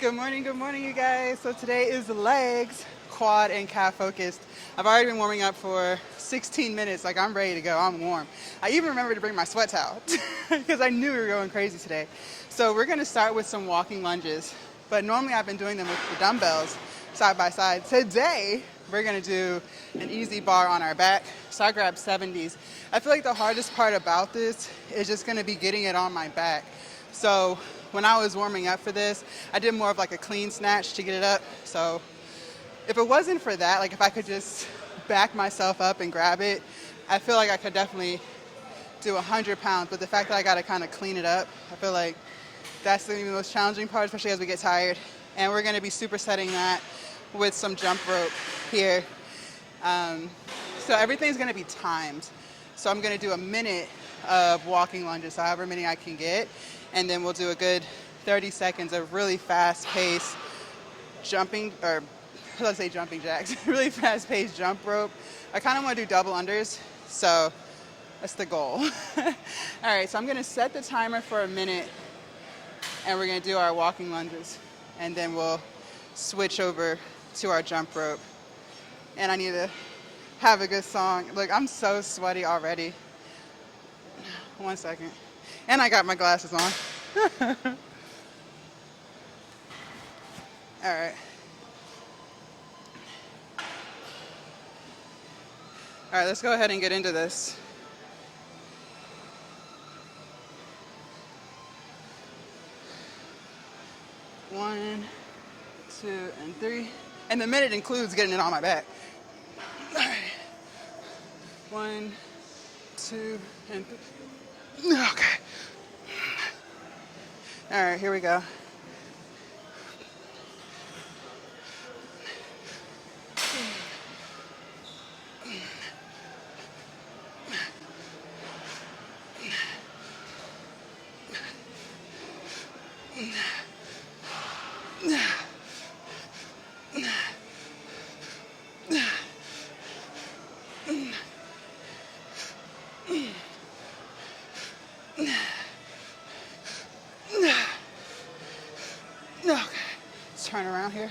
Good morning, you guys. So today is legs, quad, and calf focused. I've already been warming up for 16 minutes. Like, I'm ready to go. I'm warm. I even remembered to bring my sweat towel because I knew we were going crazy today. So we're going to start with some walking lunges. But normally I've been doing them with the dumbbells side by side. Today, we're going to do an easy bar on our back. So I grabbed 70s. I feel like the hardest part about this is just going to be getting it on my back. So when I was warming up for this, I did more of like a clean snatch to get it up. So if it wasn't for that, like if I could just back myself up and grab it, I feel like I could definitely do 100 pounds. But the fact that I got to kind of clean it up, I feel like that's the most challenging part, especially as we get tired. And we're going to be supersetting that with some jump rope here. So everything's going to be timed. So I'm going to do a minute of walking lunges, so however many I can get. And then we'll do a good 30 seconds of really fast-paced jumping, or let's say jumping jacks, really fast-paced jump rope. I kind of want to do double unders, so that's the goal. All right, so I'm going to set the timer for a minute, and we're going to do our walking lunges. And then we'll switch over to our jump rope. And I need to have a good song. Look, I'm so sweaty already. 1 second. And I got my glasses on. All right. All right, let's go ahead and get into this. One, two, and three. And the minute includes getting it on my back. All right. 1, 2, and 3. Okay. All right, here we go. Okay, let's turn around here.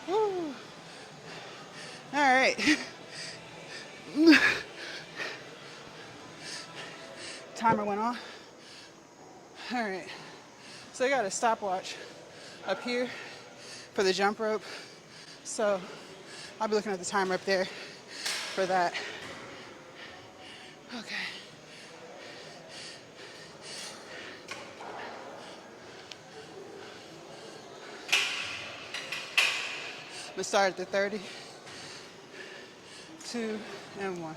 Woo. All right. Timer went off. All right. So I got a stopwatch up here for the jump rope. So I'll be looking at the timer up there for that. Okay. I'm gonna start at the 30, 2, and 1.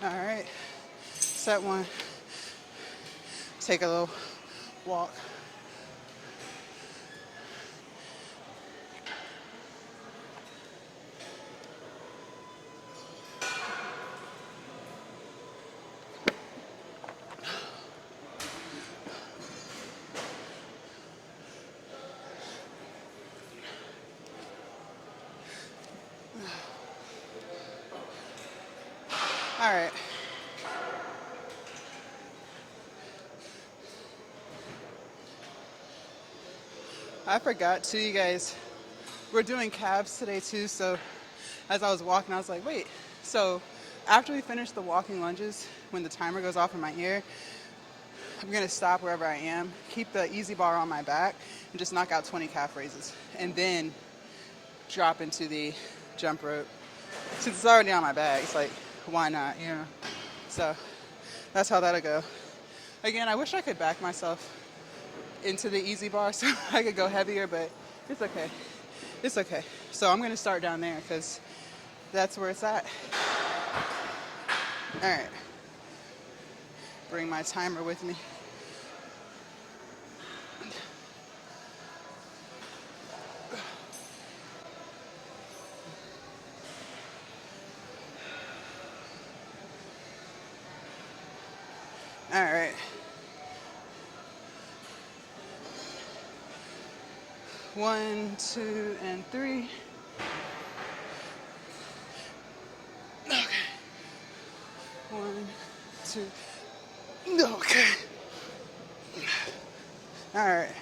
All right, set one, take a little walk. All right. I forgot too, you guys, we're doing calves today too, so as I was walking, I was like, wait, so after we finish the walking lunges, when the timer goes off in my ear, I'm gonna stop wherever I am, keep the easy bar on my back, and just knock out 20 calf raises, and then drop into the jump rope. Since it's already on my back, it's like, why not, you know? So that's how that'll go. Again, I wish I could back myself into the easy bar so I could go heavier, but it's okay. It's okay. So I'm gonna start down there because that's where it's at. All right. Bring my timer with me. All right. 1, 2, and 3. Okay. 1, 2. Okay. All right.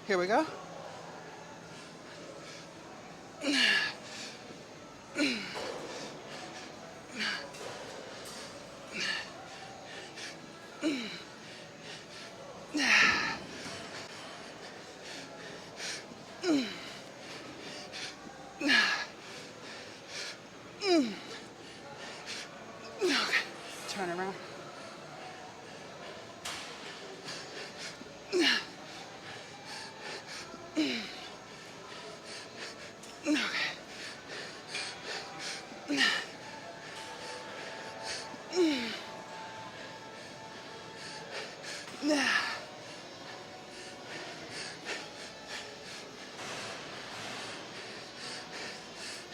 Here we go. Okay. Turn around.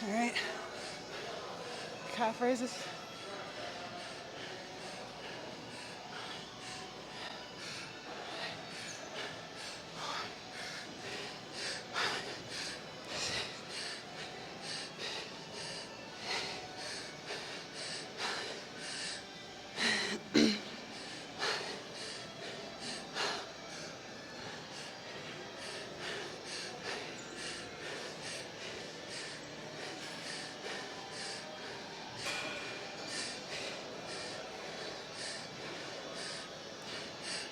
All right. Calf raises.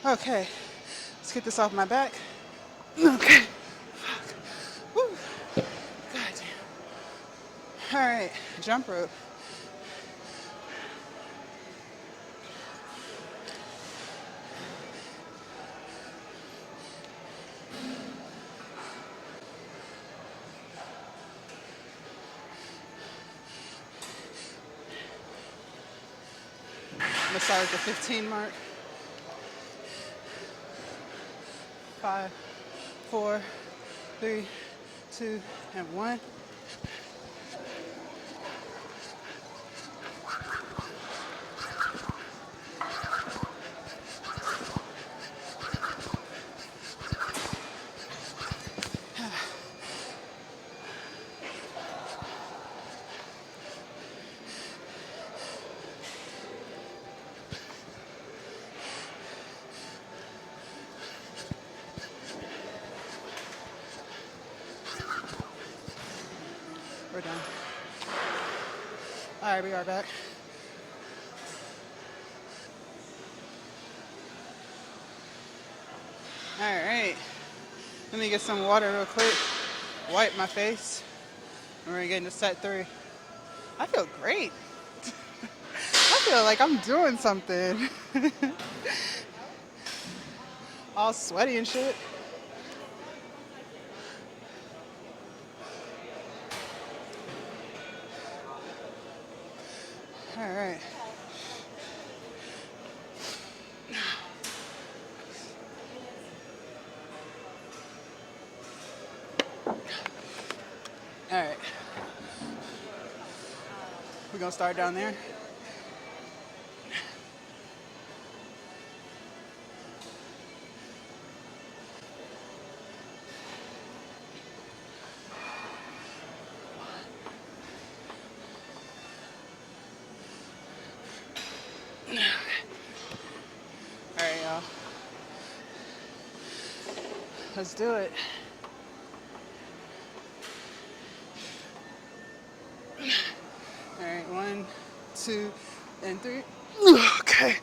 Okay, let's get this off my back. Okay. Fuck. Woo. God damn. All right, jump rope. I'm gonna start at the 15 mark. 5, 4, 3, 2, and 1. We're done. All right, we are back. All right, let me get some water real quick, wipe my face, and we're gonna get into set 3. I feel great. I feel like I'm doing something. All sweaty and shit. All right. All right. We're gonna start down there. All right, y'all. Let's do it. All right, 1, 2, and 3. Okay.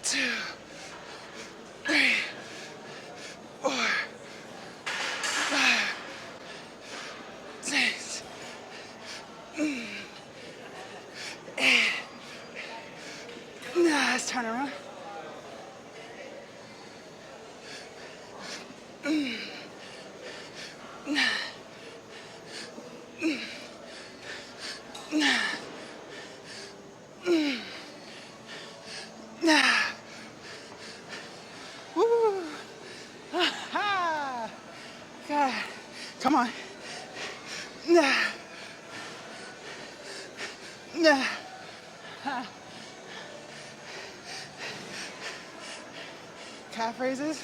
2, 3, 4, 5, 6, 8. Let's turn around. Woo. Ah. God. Come on. Calf raises.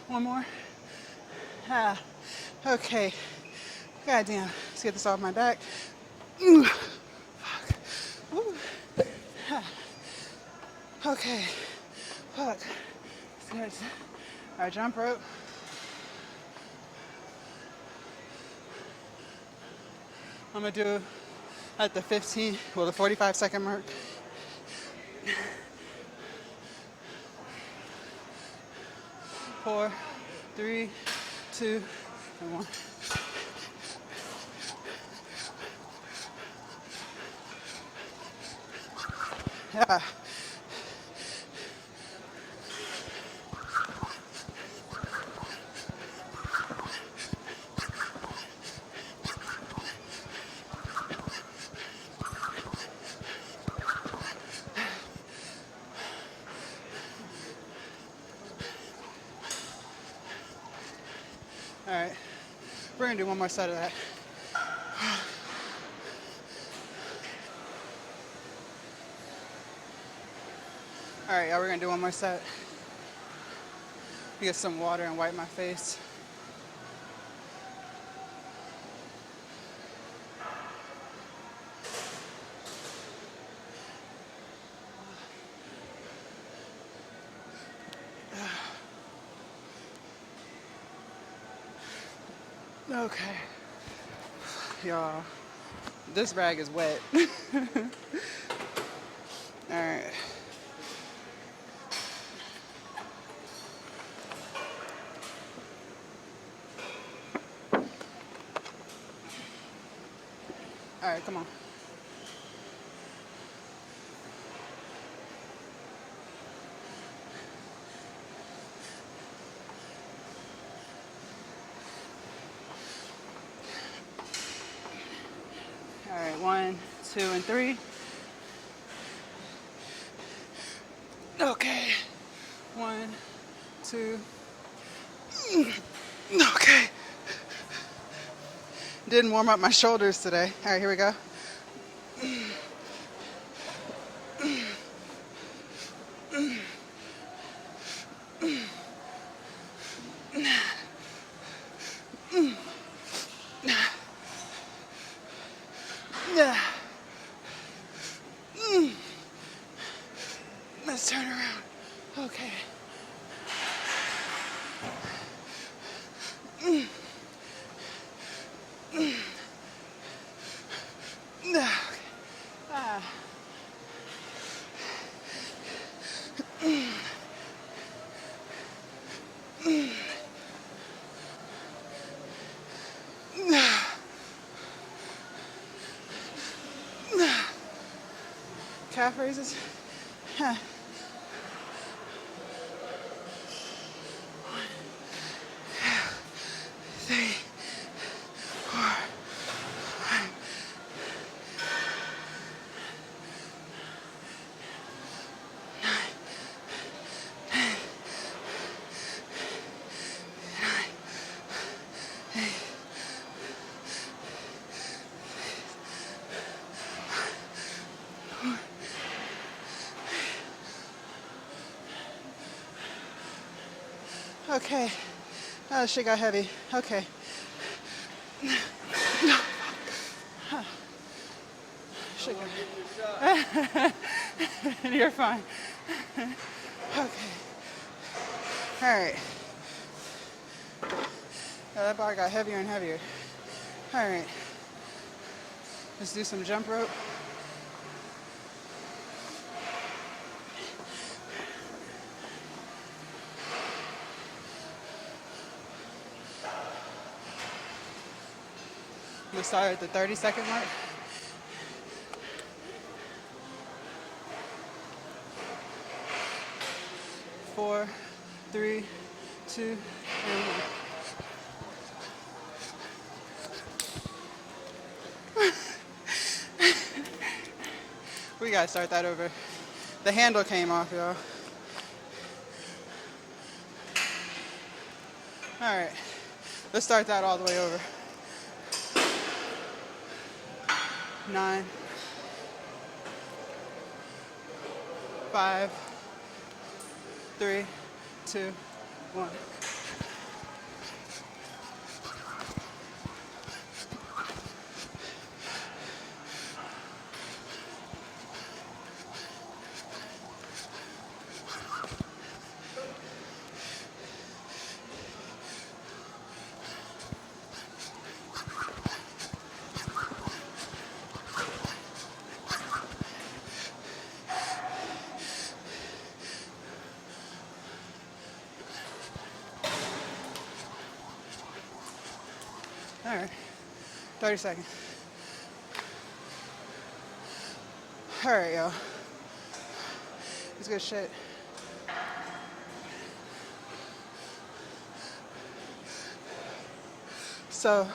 One more. Ah. Okay. Goddamn. Let's get this off my back. Fuck. Woo. Ah. Okay. Fuck. Let's get our jump rope. I'm gonna do at the 45-second mark. 4, 3, 2, and 1. Yeah. All right, we're gonna do one more set of that. All right, y'all, we're gonna do one more set. Get some water and wipe my face. Okay, y'all, this rag is wet. All right. All right, come on. All right, 1, 2, and 3. Okay. 1, 2. Okay. Didn't warm up my shoulders today. All right, here we go. Let's turn around. Okay. Calf raises. 1, 3, 4, 5. Okay. Oh, shit got heavy. Okay. Shit got heavy. You're fine. Okay. All right. Oh, that bar got heavier and heavier. All right. Let's do some jump rope. We'll start at the 30-second mark. Four, three, two, and one. We gotta start that over. The handle came off, y'all. All right, let's start that all the way over. 9, 5, 3, 2, 1. All right, 30 seconds. All right, y'all. It's good shit. So,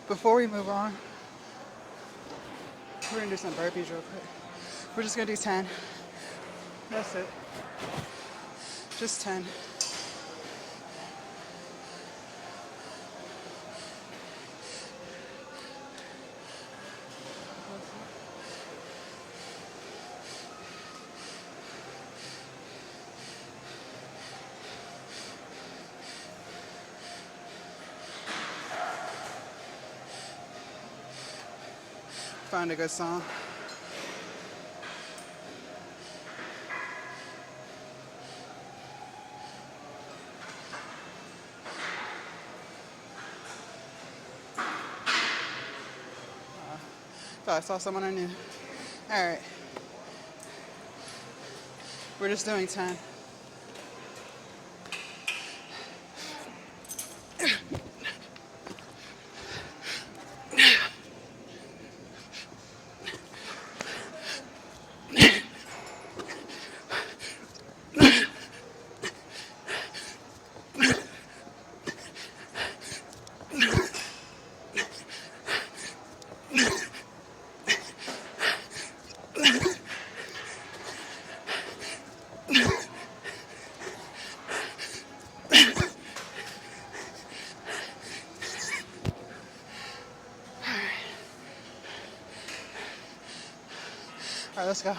before we move on, we're gonna do some burpees real quick. We're just gonna do 10. That's it. Just 10. Find a good song. Thought I saw someone I knew. All right. We're just doing 10. All right, let's go.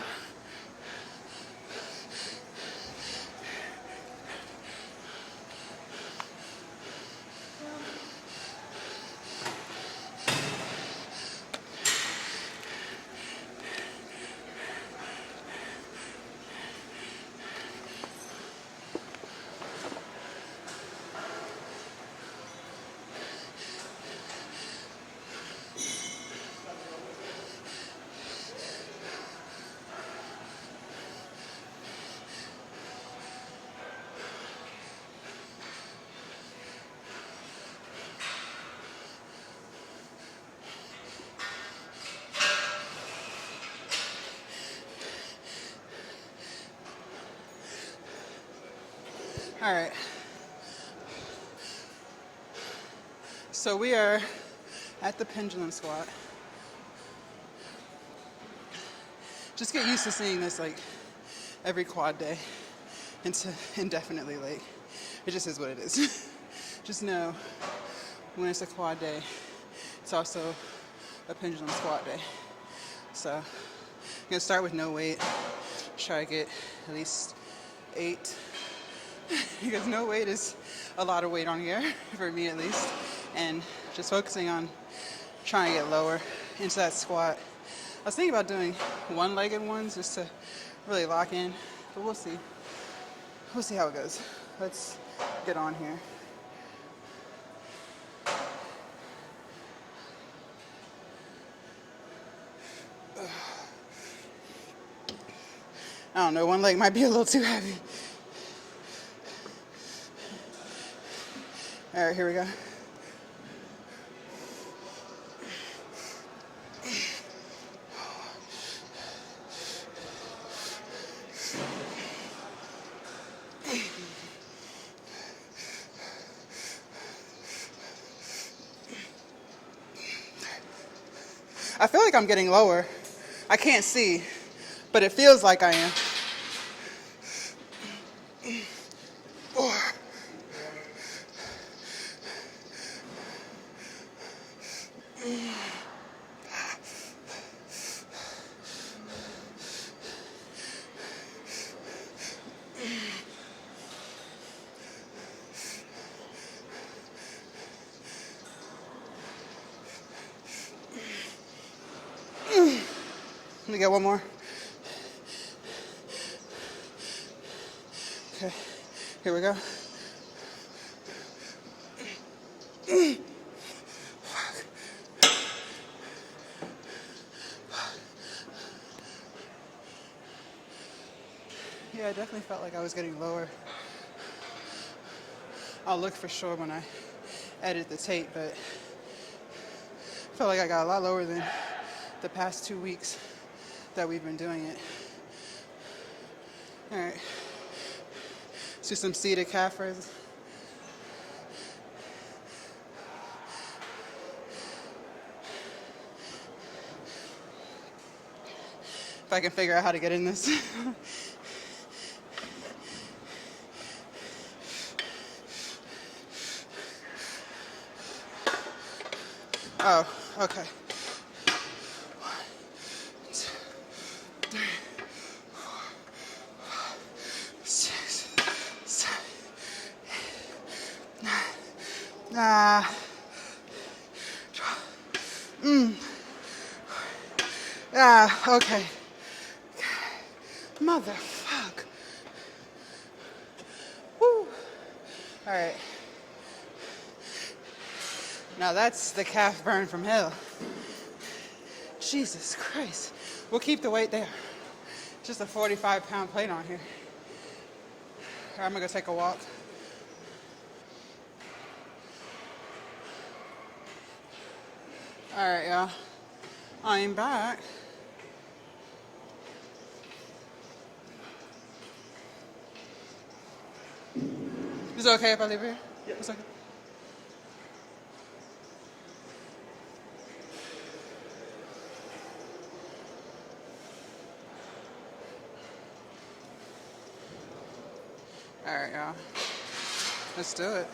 All right. So we are at the pendulum squat. Just get used to seeing this like every quad day into indefinitely. Like, it just is what it is. Just know when it's a quad day, it's also a pendulum squat day. So I'm gonna start with no weight. Try to get at least 8. Because no weight is a lot of weight on here, for me at least. And just focusing on trying to get lower into that squat. I was thinking about doing one-legged ones just to really lock in, but we'll see. We'll see how it goes. Let's get on here. I don't know, one leg might be a little too heavy. All right, here we go. I feel like I'm getting lower. I can't see, but it feels like I am. Let me get one more. Okay, here we go. Yeah, I definitely felt like I was getting lower. I'll look for sure when I edit the tape, but I felt like I got a lot lower than the past 2 weeks that we've been doing it. All right, let's do some seated calf raises. If I can figure out how to get in this. Oh, okay. 1, 2, 3, 4, 5, 6, 7, 8, 9. Ah. Ah, okay. Motherfuck. Woo. All right. Now that's the calf burn from hell. Jesus Christ. We'll keep the weight there. Just a 45-pound plate on here. All right, I'm gonna go take a walk. All right, y'all. I'm back. Is it okay if I leave here? Yeah. It's okay. All right, y'all. Let's do it.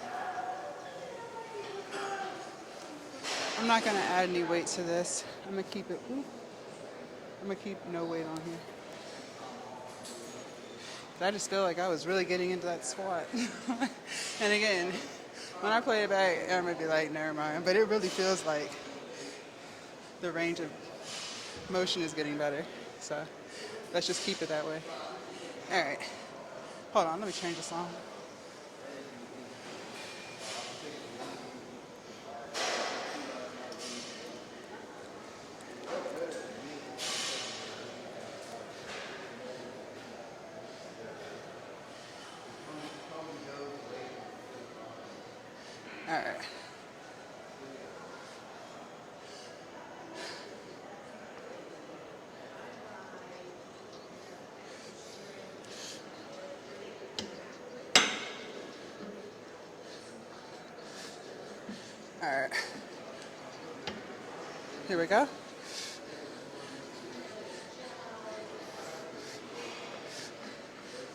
I'm not gonna add any weight to this. I'm gonna keep it. I'm gonna keep no weight on here. I just feel like I was really getting into that squat. And again, when I play it back, I'm gonna be like, never mind. But it really feels like the range of motion is getting better. So let's just keep it that way. All right. Hold on, let me change the song. All right. All right. Here we go.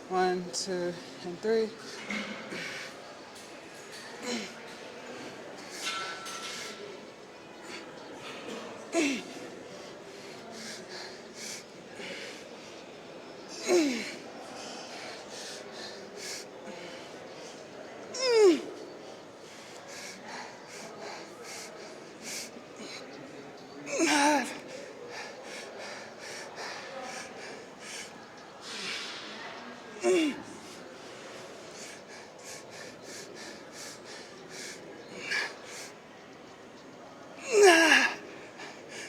One, two, and 3.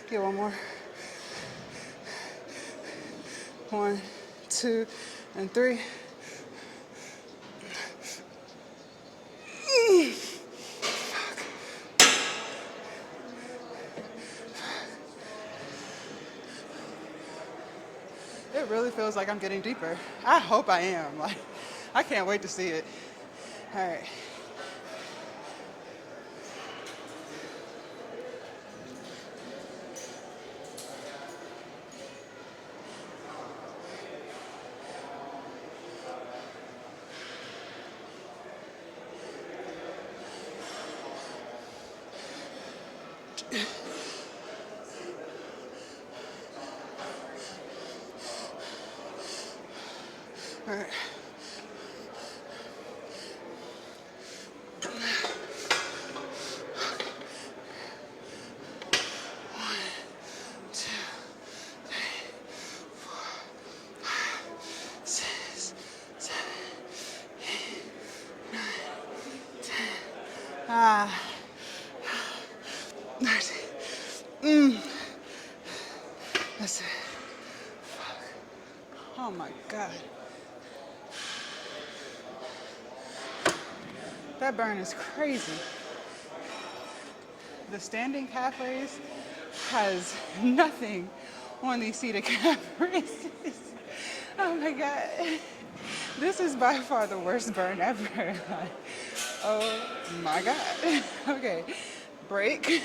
Get one more. 1, 2, and 3. It really feels like I'm getting deeper. I hope I am. Like, I can't wait to see it. All right. All right. Ah. That's it. Oh my God. That burn is crazy. The standing calf raise has nothing on these seated calf raises. Oh my God. This is by far the worst burn ever. Oh my God. Okay, break.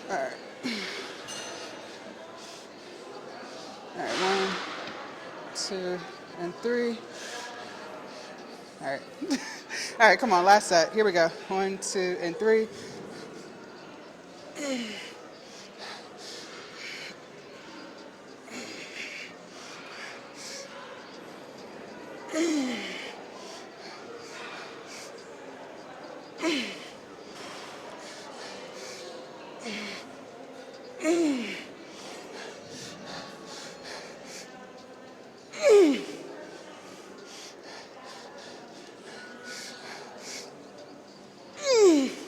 All right. All right, 1, 2, and 3. All right. All right, come on, last set. Here we go. 1, 2, and 3.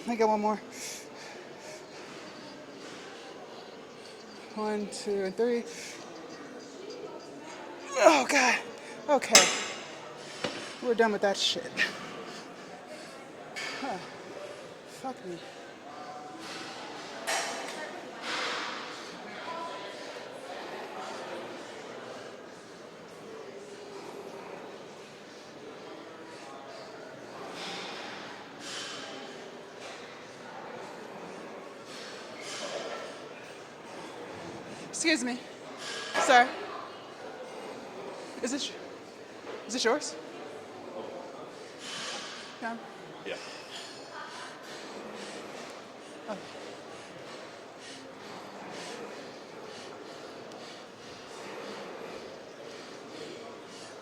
I get one more. 1, 2, and 3. Oh God. Okay. We're done with that shit. Huh. Fuck me. Excuse me, sir. Is this yours? No. Yeah. Oh.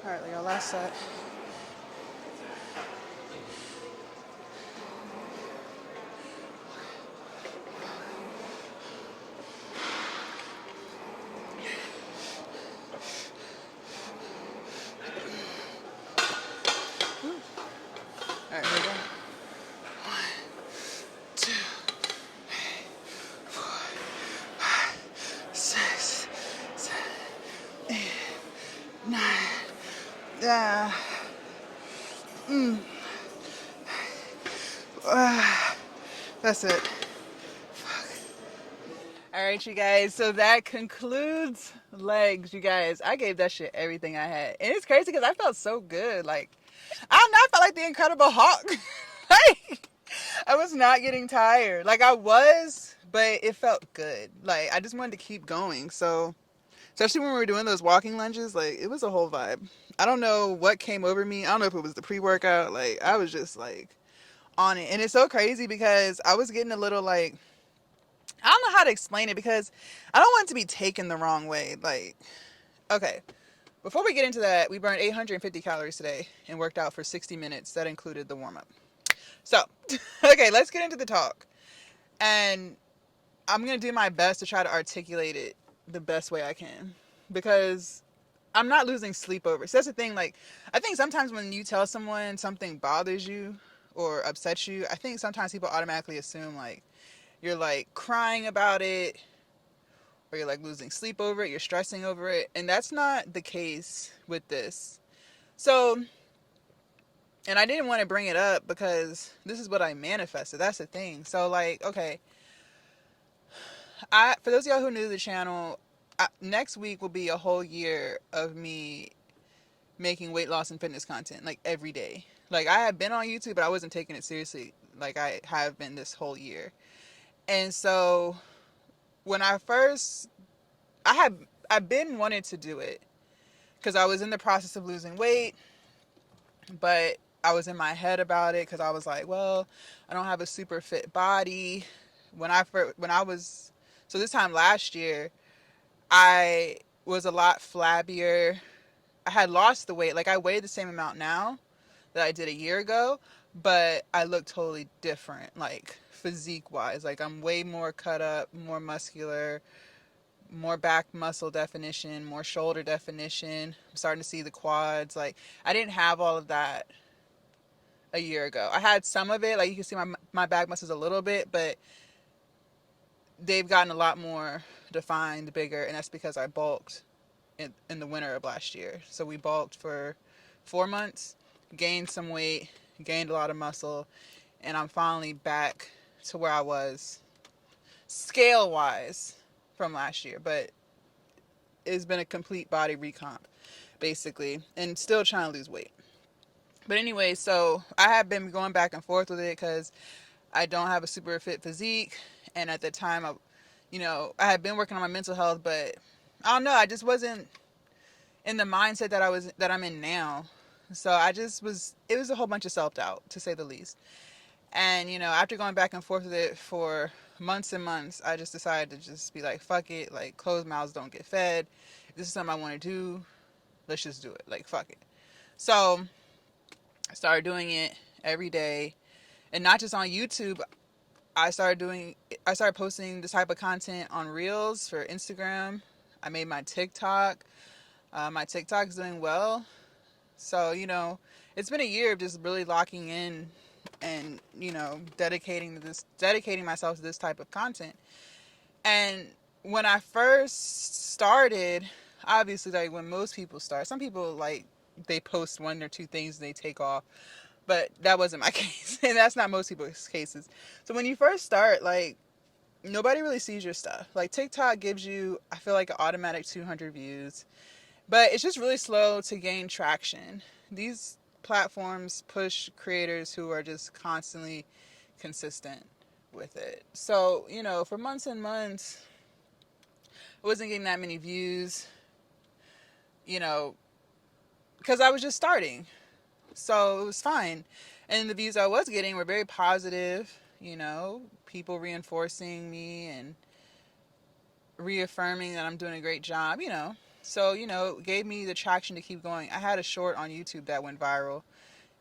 All right, Leo. Last set. All right, here we go. 1, 2, 4, 5, 6, 7, 8, 9. Yeah. That's it. All right, you guys. So that concludes legs, you guys. I gave that shit everything I had. And it's crazy because I felt so good. Like, I don't know, I felt like the Incredible Hulk. Like, I was not getting tired. Like, I was, but it felt good. Like, I just wanted to keep going. So, especially when we were doing those walking lunges, like, it was a whole vibe. I don't know what came over me. I don't know if it was the pre-workout. Like, I was just, like, on it. And it's so crazy because I was getting a little, like, I don't know how to explain it because I don't want it to be taken the wrong way. Like, okay, before we get into that, we burned 850 calories today and worked out for 60 minutes. That included the warm-up. So, okay, let's get into the talk. And I'm going to do my best to try to articulate it the best way I can because I'm not losing sleep over it. So that's the thing. Like, I think sometimes when you tell someone something bothers you or upsets you, I think sometimes people automatically assume, like, you're like crying about it or you're like losing sleep over it, you're stressing over it, and that's not the case with this. So, and I didn't want to bring it up because this is what I manifested. That's the thing. So, like, okay, for those of y'all who are new to the channel, next week will be a whole year of me making weight loss and fitness content, like, every day. Like, I have been on YouTube, but I wasn't taking it seriously like I have been this whole year. And so when I've been wanting to do it because I was in the process of losing weight, but I was in my head about it because I was like, well, I don't have a super fit body. When I was so this time last year, I was a lot flabbier. I had lost the weight. Like, I weigh the same amount now that I did a year ago, but I look totally different, like physique wise. Like, I'm way more cut up, more muscular, more back muscle definition, more shoulder definition. I'm starting to see the quads. Like, I didn't have all of that a year ago. I had some of it, like you can see my back muscles a little bit, but they've gotten a lot more defined, bigger, and that's because I bulked in the winter of last year. So we bulked for 4 months, gained some weight, gained a lot of muscle, and I'm finally back to where I was scale wise from last year. But it's been a complete body recomp basically, and still trying to lose weight. But anyway, so I have been going back and forth with it because I don't have a super fit physique, and at the time I had been working on my mental health, but I don't know, I just wasn't in the mindset that I'm in now. So it was a whole bunch of self-doubt, to say the least. And after going back and forth with it for months and months, I just decided to just be like, fuck it, like, closed mouths don't get fed. If this is something I want to do, let's just do it. Like, fuck it. So I started doing it every day, and not just on YouTube. I started posting this type of content on Reels for Instagram. I made my TikTok. My TikTok is doing well. So, it's been a year of just really locking in and, dedicating myself to this type of content. And when I first started, obviously, like when most people start, some people, like, they post one or two things and they take off. But that wasn't my case. And that's not most people's cases. So when you first start, like, nobody really sees your stuff. Like, TikTok gives you, I feel like, an automatic 200 views. But it's just really slow to gain traction. These platforms push creators who are just constantly consistent with it. So, for months and months, I wasn't getting that many views, because I was just starting. So it was fine. And the views I was getting were very positive, people reinforcing me and reaffirming that I'm doing a great job, So, it gave me the traction to keep going. I had a short on YouTube that went viral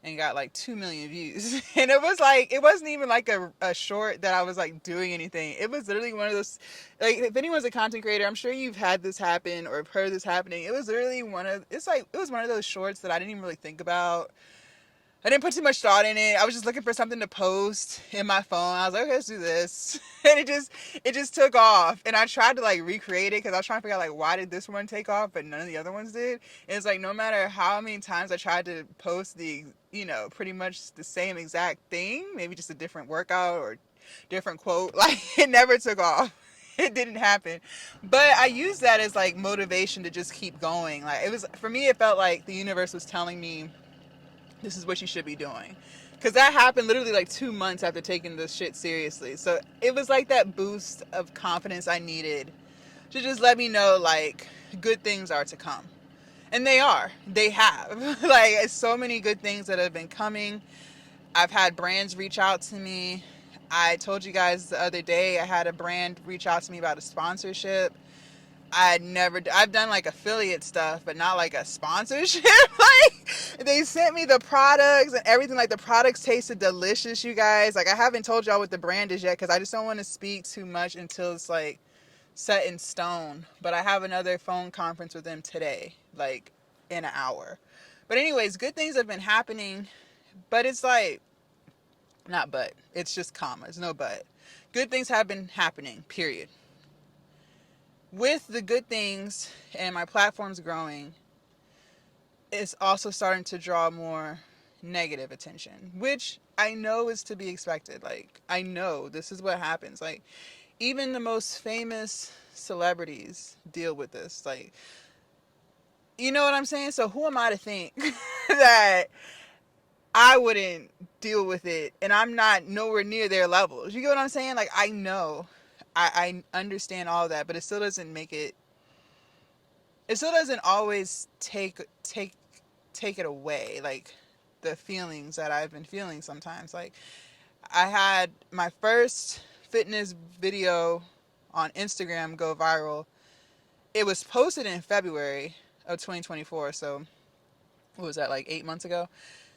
and got like 2 million views. And it was like, it wasn't even like a short that I was like doing anything. It was literally one of those, like, if anyone's a content creator, I'm sure you've had this happen or heard this happening. It was literally it was one of those shorts that I didn't even really think about. I didn't put too much thought in it. I was just looking for something to post in my phone. I was like, okay, let's do this. And it just took off. And I tried to like recreate it because I was trying to figure out like, why did this one take off but none of the other ones did? And it's like, no matter how many times I tried to post pretty much the same exact thing, maybe just a different workout or different quote, like, it never took off. It didn't happen. But I used that as like motivation to just keep going. Like, for me, it felt like the universe was telling me, this is what you should be doing. Because that happened literally like 2 months after taking this shit seriously. So it was like that boost of confidence I needed to just let me know, like, good things are to come. And they are. They have. Like, it's so many good things that have been coming. I've had brands reach out to me. I told you guys the other day I had a brand reach out to me about a sponsorship. I've done like affiliate stuff, but not like a sponsorship. Like, they sent me the products and everything. Like, the products tasted delicious, you guys. Like, I haven't told y'all what the brand is yet because I just don't want to speak too much until it's like set in stone. But I have another phone conference with them today, like in an hour. But anyways, good things have been happening, but it's like, not but, it's just commas, no but. Good things have been happening, period. With the good things and my platforms growing, it's also starting to draw more negative attention, which I know is to be expected. Like, I know this is what happens. Like, even the most famous celebrities deal with this. Like, you know what I'm saying? So who am I to think that I wouldn't deal with it and I'm not nowhere near their levels? You get what I'm saying? Like, I know. I understand all that, but it still doesn't make it it still doesn't always take it away, like the feelings that I've been feeling sometimes. Like I had my first fitness video on Instagram go viral. It was posted in February of 2024, so what was that, like 8 months ago?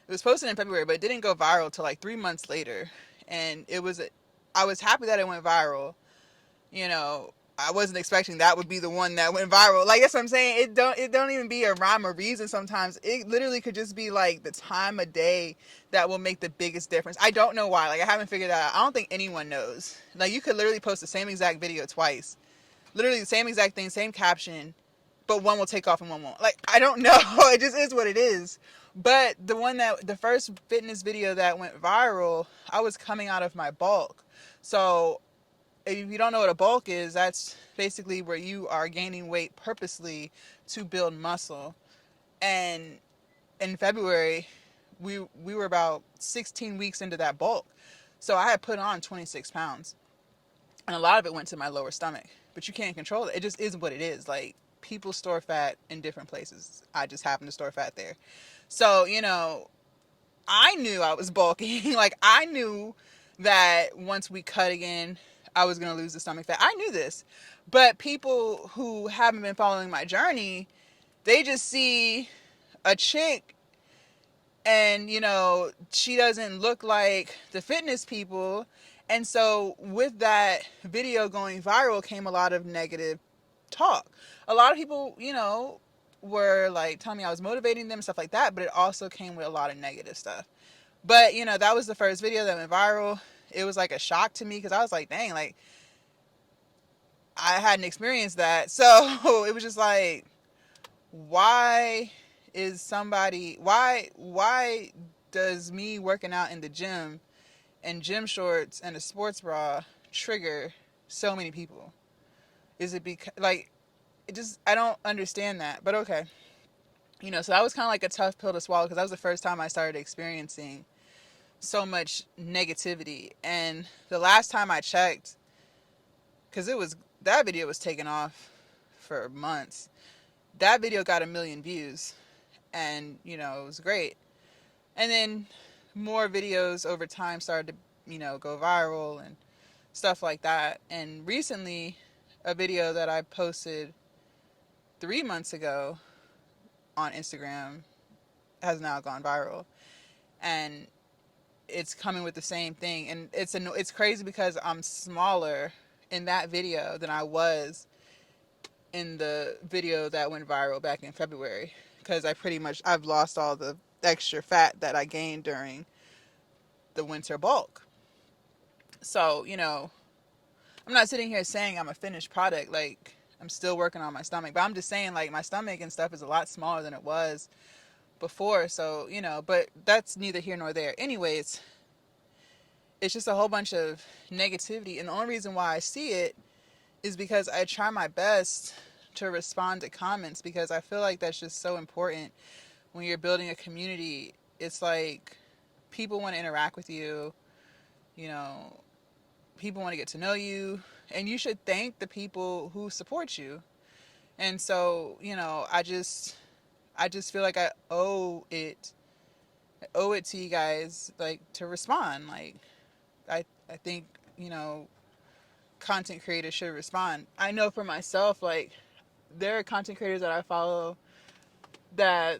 It was posted in February, but it didn't go viral till like 3 months later. And I was happy that it went viral. You know, I wasn't expecting that would be the one that went viral. Like that's what I'm saying. It don't even be a rhyme or reason sometimes. It literally could just be like the time of day that will make the biggest difference. I don't know why. Like I haven't figured that out. I don't think anyone knows. Like you could literally post the same exact video twice. Literally the same exact thing, same caption, but one will take off and one won't. Like I don't know. It just is what it is. But the first fitness video that went viral, I was coming out of my bulk. So if you don't know what a bulk is, that's basically where you are gaining weight purposely to build muscle. And in February, we were about 16 weeks into that bulk. So I had put on 26 pounds. And a lot of it went to my lower stomach. But you can't control it. It just is what it is. Like people store fat in different places. I just happen to store fat there. So, I knew I was bulking. Like I knew that once we cut again, I was going to lose the stomach fat. I knew this. But people who haven't been following my journey, they just see a chick and, she doesn't look like the fitness people. And so with that video going viral came a lot of negative talk. A lot of people, were like telling me I was motivating them and stuff like that, but it also came with a lot of negative stuff. But, that was the first video that went viral. It was like a shock to me because I was like, dang, like I hadn't experienced that. So it was just like, why why does me working out in the gym and gym shorts and a sports bra trigger so many people? Is it because, like, I don't understand that, but okay. So that was kind of like a tough pill to swallow because that was the first time I started experiencing so much negativity. And the last time I checked, because that video was taken off for months, that video got 1 million views, and it was great. And then more videos over time started to go viral and stuff like that. And recently, a video that I posted 3 months ago on Instagram has now gone viral, and it's coming with the same thing. And it's crazy because I'm smaller in that video than I was in the video that went viral back in February, because I've lost all the extra fat that I gained during the winter bulk. So, I'm not sitting here saying I'm a finished product. Like, I'm still working on my stomach, but I'm just saying, like, my stomach and stuff is a lot smaller than it was before. So, but that's neither here nor there. Anyways, it's just a whole bunch of negativity. And the only reason why I see it is because I try my best to respond to comments, because I feel like that's just so important when you're building a community. It's like people want to interact with you, people want to get to know you, and you should thank the people who support you. And so, I just feel like I owe it to you guys, like, to respond. Like, I think, content creators should respond. I know for myself, like, there are content creators that I follow that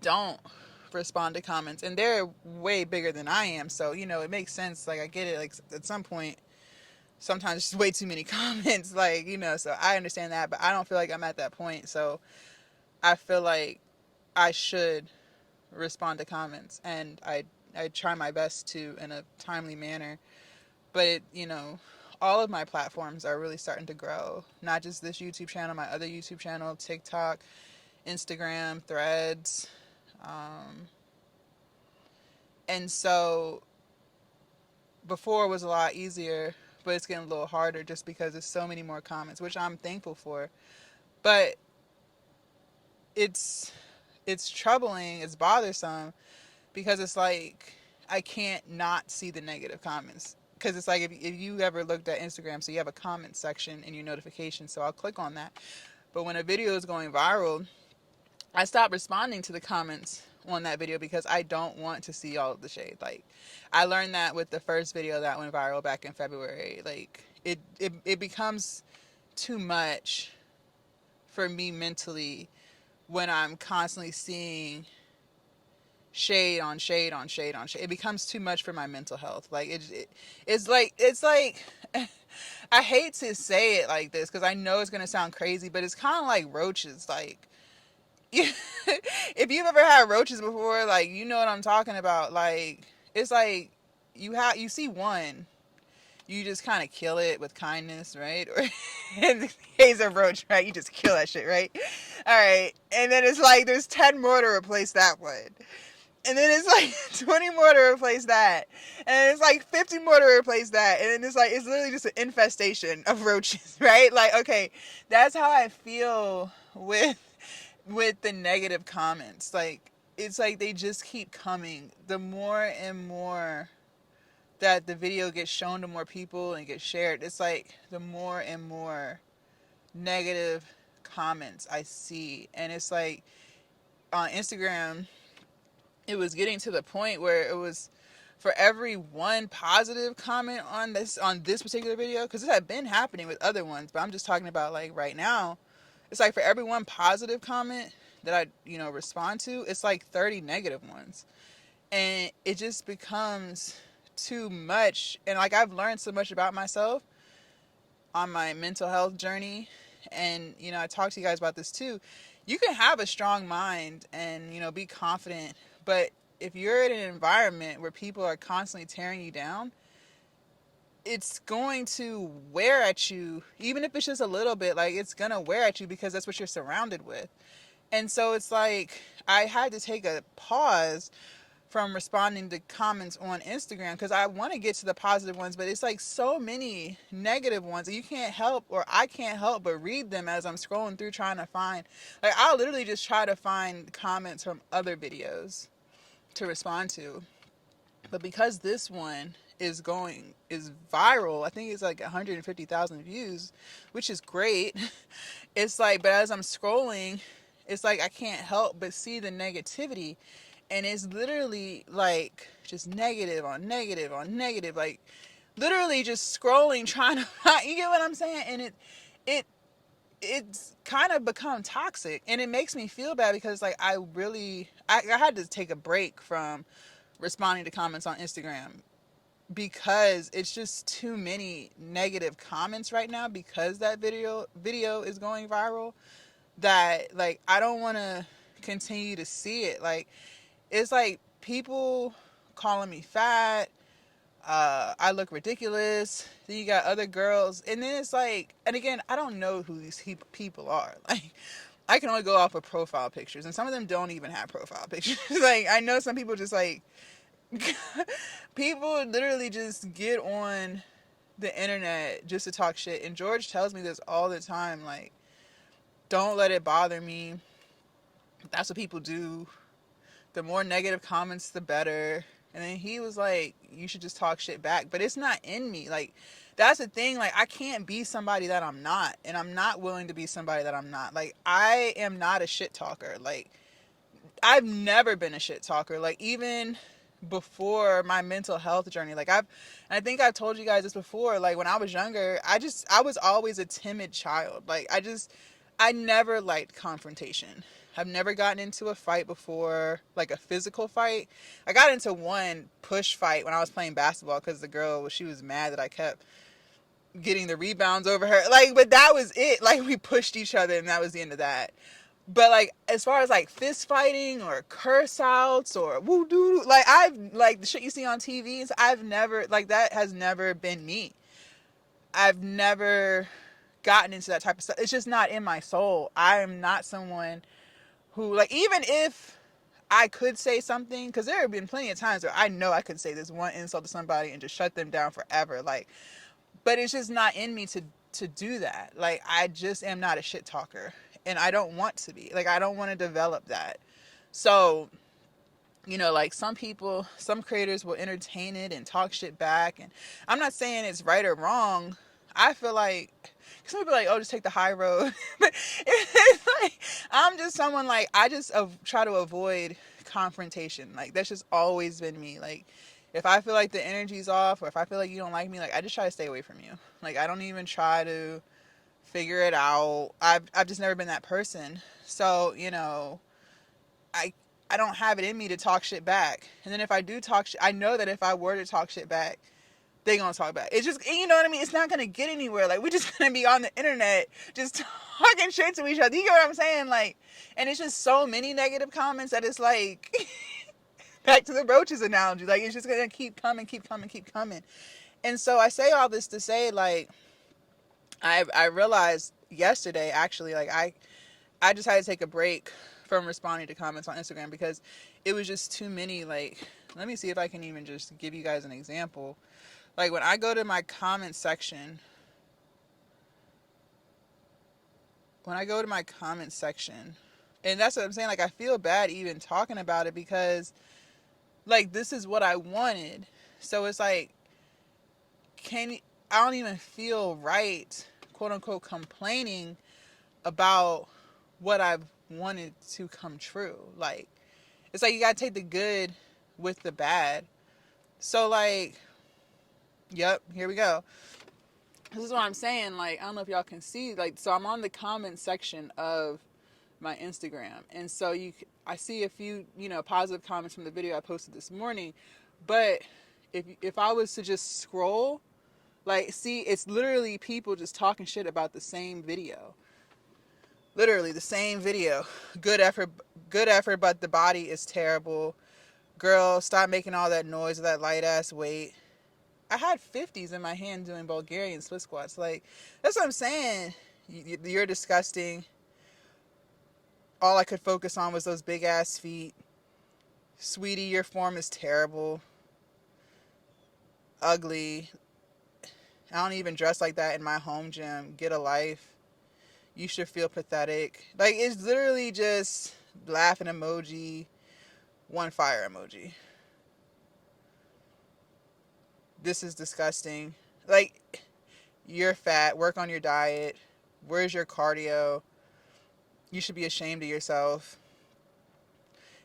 don't respond to comments, and they're way bigger than I am. So, it makes sense. Like, I get it. Like, at some point, sometimes it's just way too many comments. Like, so I understand that, but I don't feel like I'm at that point. So I feel like I should respond to comments, and I try my best to in a timely manner. But all of my platforms are really starting to grow. Not just this YouTube channel, my other YouTube channel, TikTok, Instagram, Threads. And so before it was a lot easier, but it's getting a little harder just because there's so many more comments, which I'm thankful for. But it's troubling, it's bothersome, because it's like I can't not see the negative comments. Because it's like if you ever looked at Instagram, so you have a comment section in your notifications, so I'll click on that. But when a video is going viral, I stopped responding to the comments on that video because I don't want to see all of the shade. Like, I learned that with the first video that went viral back in February. Like, it becomes too much for me mentally when I'm constantly seeing shade on shade on shade on shade. It becomes too much for my mental health. Like, it's like I hate to say it like this because I know it's gonna sound crazy, but it's kind of like roaches. Like, if you've ever had roaches before, like, you know what I'm talking about. Like, it's like you see one, you just kind of kill it with kindness, right? Or in the case of roach, right, you just kill that shit, right? All right, and then it's like there's 10 more to replace that one, and then it's like 20 more to replace that, and it's like 50 more to replace that, and then it's like it's literally just an infestation of roaches, right? Like, okay, that's how I feel with the negative comments. Like, it's like they just keep coming. The more and more that the video gets shown to more people and gets shared, it's like the more and more negative comments I see. And it's like on Instagram, it was getting to the point where it was for every one positive comment on this particular video, because this had been happening with other ones, but I'm just talking about like right now. It's like for every one positive comment that I, respond to, it's like 30 negative ones. And it just becomes too much. And like, I've learned so much about myself on my mental health journey. And, I talk to you guys about this too. You can have a strong mind and, be confident. But if you're in an environment where people are constantly tearing you down, it's going to wear at you, even if it's just a little bit. Like, it's going to wear at you because that's what you're surrounded with. And so it's like I had to take a pause from responding to comments on Instagram because I want to get to the positive ones, but it's like so many negative ones, and you can't help, or I can't help but read them as I'm scrolling through trying to find. Like, I'll literally just try to find comments from other videos to respond to. But because this one is viral, I think it's like 150,000 views, which is great. It's like, but as I'm scrolling, it's like I can't help but see the negativity, and it's literally like just negative on negative on negative, like literally just scrolling trying to find, you get what I'm saying? And it's kind of become toxic, and it makes me feel bad because like I had to take a break from responding to comments on Instagram because it's just too many negative comments right now because that video is going viral, that like I don't want to continue to see it. Like, it's like people calling me fat, I look ridiculous. Then you got other girls, and then it's like, and again, I don't know who these people are. Like, I can only go off of profile pictures, and some of them don't even have profile pictures. Like, I know some people just like people literally just get on the internet just to talk shit. And George tells me this all the time, like, don't let it bother me. That's what people do. The more negative comments, the better. And then he was like, you should just talk shit back. But it's not in me. Like, that's the thing. Like, I can't be somebody that I'm not. And I'm not willing to be somebody that I'm not. Like, I am not a shit talker. Like, I've never been a shit talker. Like, even before my mental health journey, like I think I've told you guys this before, like when I was younger, I was always a timid child. Like, I never liked confrontation. I've never gotten into a fight before, like a physical fight. I got into one push fight when I was playing basketball because the girl, she was mad that I kept getting the rebounds over her. Like, but that was it. Like, we pushed each other and that was the end of that. But like, as far as like fist fighting or curse outs or woo doo, like like the shit you see on TVs, I've never, like, that has never been me. I've never gotten into that type of stuff. It's just not in my soul. I am not someone who, like, even if I could say something, because there have been plenty of times where I know I could say this one insult to somebody and just shut them down forever. Like, but it's just not in me to do that. Like, I just am not a shit talker. And I don't want to be. Like, I don't want to develop that. So, like, some creators will entertain it and talk shit back. And I'm not saying it's right or wrong. I feel like some people are like, oh, just take the high road. But it's like, I'm just someone like, I just try to avoid confrontation. Like, that's just always been me. Like, if I feel like the energy's off, or if I feel like you don't like me, like, I just try to stay away from you. Like, I don't even try to figure it out. I've just never been that person. So, I I don't have it in me to talk shit back. And then if I do talk shit, I know that if I were to talk shit back, they gonna talk back. It's just, you know what I mean? It's not gonna get anywhere. Like, we're just gonna be on the internet just talking shit to each other. You get what I'm saying? Like, and it's just so many negative comments that it's like, back to the roaches analogy. Like, it's just gonna keep coming, keep coming, keep coming. And so I say all this to say, like, I realized yesterday, actually, like, I just had to take a break from responding to comments on Instagram because it was just too many. Like, let me see if I can even just give you guys an example. Like, when I go to my comment section, and that's what I'm saying, like, I feel bad even talking about it because, like, this is what I wanted. So it's like, I don't even feel right, quote unquote, complaining about what I've wanted to come true. Like, it's like you gotta take the good with the bad. So, like, yep, here we go. This is what I'm saying. Like, I don't know if y'all can see. Like, so I'm on the comment section of my Instagram, and so I see a few, positive comments from the video I posted this morning. But if I was to just scroll, like, see, it's literally people just talking shit about the same video. Literally the same video. Good effort, but the body is terrible. Girl, stop making all that noise with that light ass weight. I had 50s in my hand doing Bulgarian split squats. Like, that's what I'm saying. You're disgusting. All I could focus on was those big ass feet. Sweetie, your form is terrible. Ugly. I don't even dress like that in my home gym. Get a life. You should feel pathetic. Like, it's literally just laughing emoji, one fire emoji. This is disgusting. Like, you're fat. Work on your diet. Where's your cardio? You should be ashamed of yourself.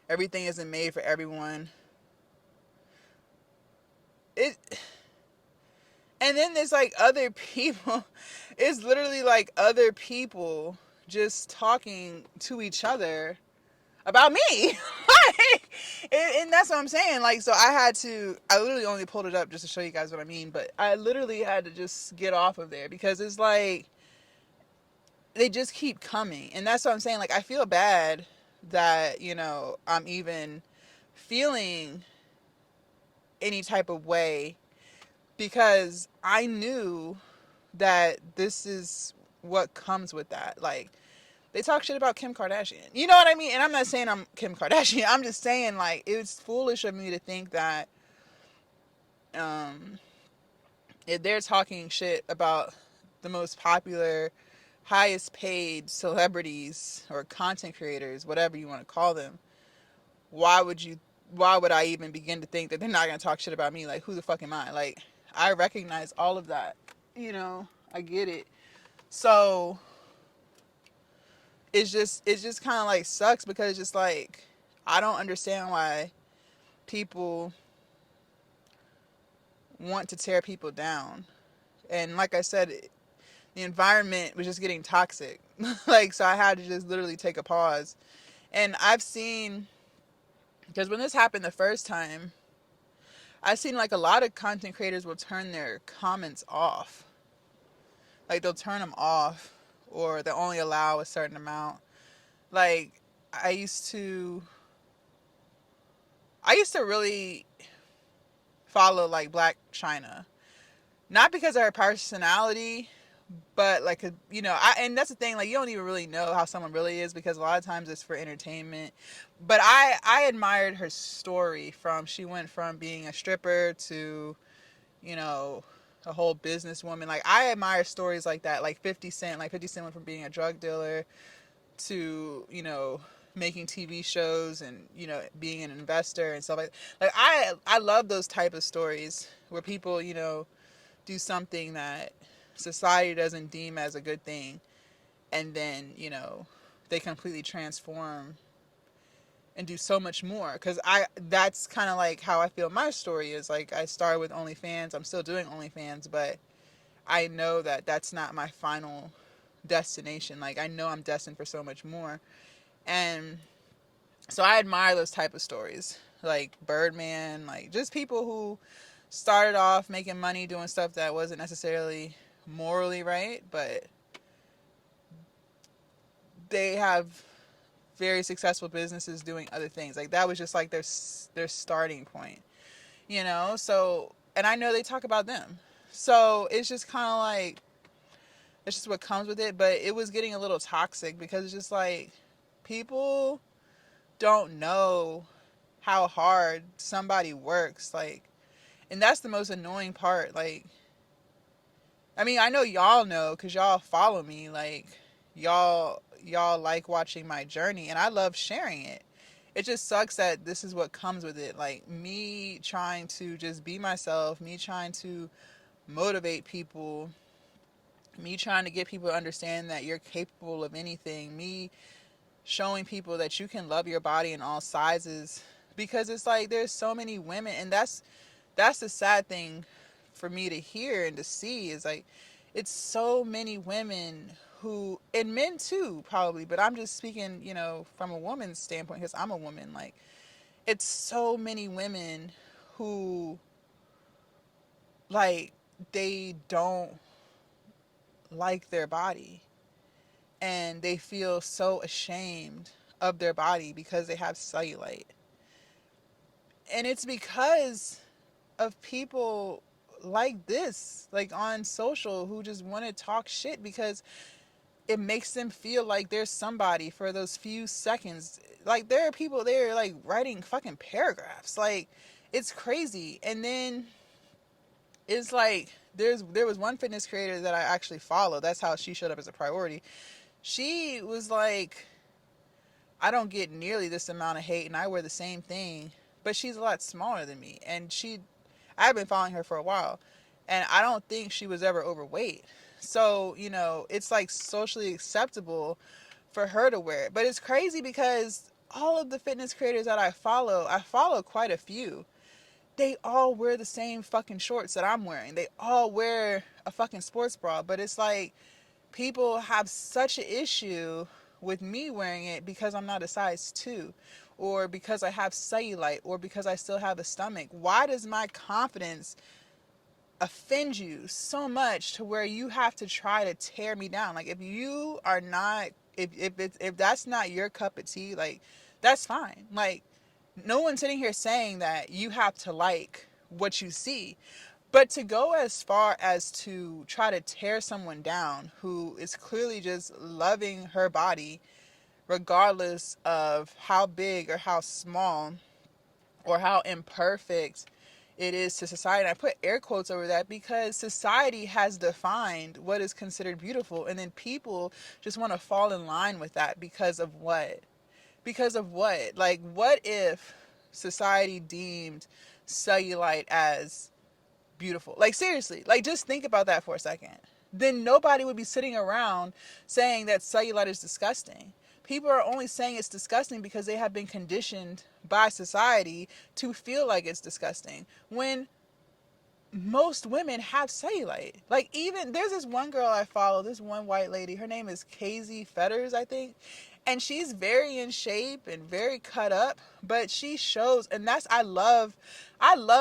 Everything isn't made for everyone. And then there's like other people. It's literally like other people just talking to each other about me. And that's what I'm saying. Like, so I literally only pulled it up just to show you guys what I mean, but I literally had to just get off of there because it's like, they just keep coming. And that's what I'm saying. Like, I feel bad that, I'm even feeling any type of way because I knew that this is what comes with that. Like, they talk shit about Kim Kardashian. You know what I mean? And I'm not saying I'm Kim Kardashian. I'm just saying, like, it's foolish of me to think that if they're talking shit about the most popular, highest paid celebrities or content creators, whatever you want to call them, why would I even begin to think that they're not going to talk shit about me? Like, who the fuck am I? Like, I recognize all of that. I get it. So it's just kind of like sucks because it's just like, I don't understand why people want to tear people down. And like I said, the environment was just getting toxic. Like, so I had to just literally take a pause. And I've seen, because when this happened the first time, I've seen like a lot of content creators will turn their comments off. Like, they'll turn them off, or they'll only allow a certain amount. Like, I used to really follow like Black China, not because of her personality, but like, and that's the thing, like, you don't even really know how someone really is because a lot of times it's for entertainment. But I admired her story. She went from being a stripper to, a whole businesswoman. Like, I admire stories like that. Like 50 Cent went from being a drug dealer to, making TV shows and, being an investor and stuff like I love those type of stories where people, do something that society doesn't deem as a good thing, and then, you know, they completely transform and do so much more. Because that's kind of like how I feel my story is. Like, I started with OnlyFans, I'm still doing OnlyFans, but I know that that's not my final destination. Like, I know I'm destined for so much more. And so I admire those type of stories, like Birdman, like just people who started off making money doing stuff that wasn't necessarily morally right, but they have very successful businesses doing other things. Like, that was just like their starting point, you know? So, and I know they talk about them. So it's just kind of like, it's just what comes with it. But it was getting a little toxic because it's just like people don't know how hard somebody works. Like, and that's the most annoying part. Like, I mean, I know y'all know because y'all follow me. Like, y'all like watching my journey, and I love sharing it. It just sucks that this is what comes with it. Like, me trying to just be myself, me trying to motivate people, me trying to get people to understand that you're capable of anything, me showing people that you can love your body in all sizes. Because it's like there's so many women, and that's the sad thing for me to hear and to see, is like it's so many women who, and men too probably, but I'm just speaking, you know, from a woman's standpoint because I'm a woman. Like, it's so many women who, like, they don't like their body and they feel so ashamed of their body because they have cellulite. And it's because of people like this, like on social, who just want to talk shit because it makes them feel like there's somebody for those few seconds. Like, there are people there like writing fucking paragraphs. Like, it's crazy. And then it's like there was one fitness creator that I actually follow. That's how she showed up as a priority. She was like, I don't get nearly this amount of hate and I wear the same thing, but she's a lot smaller than me. And I've been following her for a while, and I don't think she was ever overweight. So, you know, it's like socially acceptable for her to wear it. But it's crazy because all of the fitness creators that I follow quite a few. They all wear the same fucking shorts that I'm wearing. They all wear a fucking sports bra. But it's like people have such an issue with me wearing it because I'm not a size 2, or because I have cellulite, or because I still have a stomach. Why does my confidence offend you so much to where you have to try to tear me down? Like, if you are not, if that's not your cup of tea, like, that's fine. Like, no one's sitting here saying that you have to like what you see. But to go as far as to try to tear someone down who is clearly just loving her body, regardless of how big or how small or how imperfect it is to society. And I put air quotes over that because society has defined what is considered beautiful, and then people just want to fall in line with that because of what? Because of what? Like, what if society deemed cellulite as beautiful? Like, seriously, like, just think about that for a second. Then nobody would be sitting around saying that cellulite is disgusting. People are only saying it's disgusting because they have been conditioned by society to feel like it's disgusting, when most women have cellulite. Like, even there's this one girl I follow, this one white lady, her name is Casey Fetters, I think, and she's very in shape and very cut up, but she shows, and that's, I love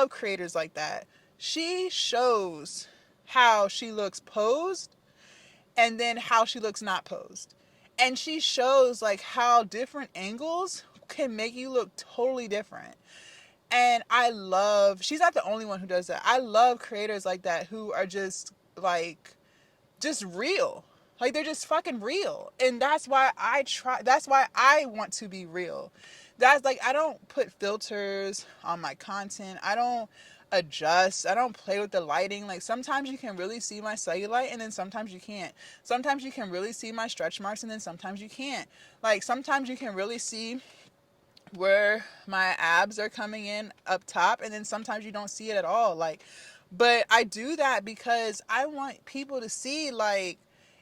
creators like that. She shows how she looks posed and then how she looks not posed. And she shows like how different angles can make you look totally different. And she's not the only one who does that. I love creators like that who are just like, just real. Like, they're just fucking real. And that's why I want to be real. That's like, I don't put filters on my content. I don't adjust. I don't play with the lighting. Like, sometimes you can really see my cellulite and then sometimes you can't. Sometimes you can really see my stretch marks and then sometimes you can't. Like, sometimes you can really see where my abs are coming in up top, and then sometimes you don't see it at all. Like, But I do that because I want people to see, like,